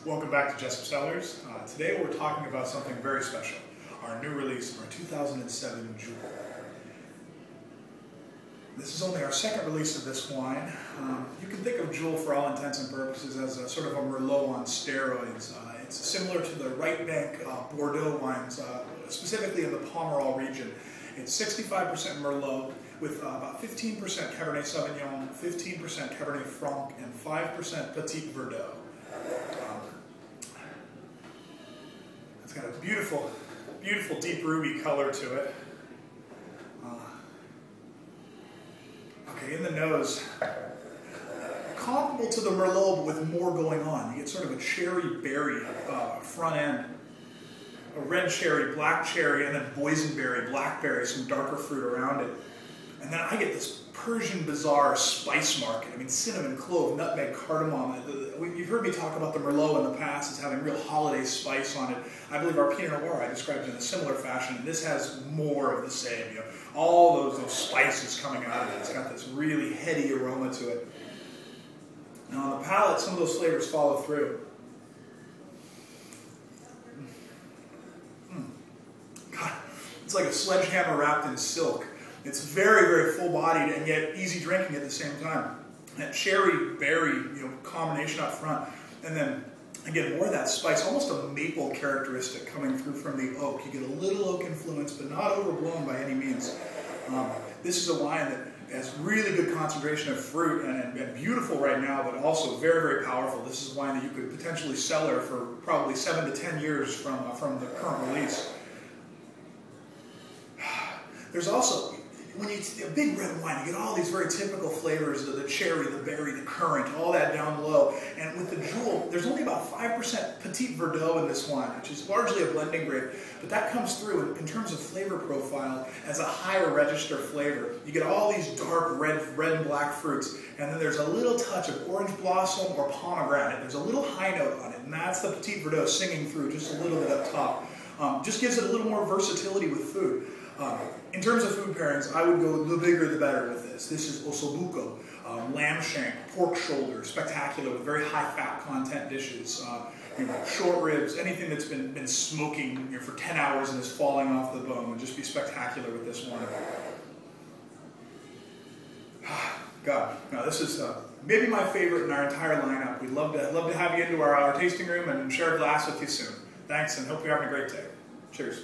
Welcome back to Jessup Cellars. Today we're talking about something very special, our new release, our 2007 Juel. This is only our second release of this wine. You can think of Juel for all intents and purposes as a sort of a Merlot on steroids. It's similar to the right bank Bordeaux wines, specifically in the Pomerol region. It's 65% Merlot with about 15% Cabernet Sauvignon, 15% Cabernet Franc, and 5% Petit Verdot. It's got a beautiful, beautiful deep ruby color to it. Okay, in the nose, comparable to the Merlot, but with more going on. You get sort of a cherry berry front end, a red cherry, black cherry, and then boysenberry, blackberry, some darker fruit around it. And then I get this Persian Bazaar spice market. I mean, cinnamon, clove, nutmeg, cardamom. You've heard me talk about the Merlot in the past as having real holiday spice on it. I believe our Pinot Noir, I described it in a similar fashion. This has more of the same. You know, all those spices coming out of it. It's got this really heady aroma to it. Now on the palate, some of those flavors follow through. God, it's like a sledgehammer wrapped in silk. It's very, very full-bodied and yet easy drinking at the same time. That cherry-berry, combination up front, and then again more of that spice, almost a maple characteristic coming through from the oak. You get a little oak influence, but not overblown by any means. This is a wine that has really good concentration of fruit and beautiful right now, but also very, very powerful. This is a wine that you could potentially cellar for probably 7 to 10 years from the current release. There's also, when you a big red wine, you get all these very typical flavors, the cherry, the berry, the currant, all that down low. And with the Juel, there's only about 5% Petit Verdot in this wine, which is largely a blending grape. But that comes through in terms of flavor profile as a higher register flavor. You get all these dark red and black fruits, and then there's a little touch of orange blossom or pomegranate. There's a little high note on it, and that's the Petit Verdot singing through just a little bit up top. Just gives it a little more versatility with food. In terms of food pairings, I would go the bigger the better with this. This is ossobuco, lamb shank, pork shoulder, spectacular with very high fat content dishes. Short ribs, anything that's been smoking for 10 hours and is falling off the bone would just be spectacular with this one. God, now this is maybe my favorite in our entire lineup. We'd love to have you into our tasting room and share a glass with you soon. Thanks, and hope you're having a great day. Cheers.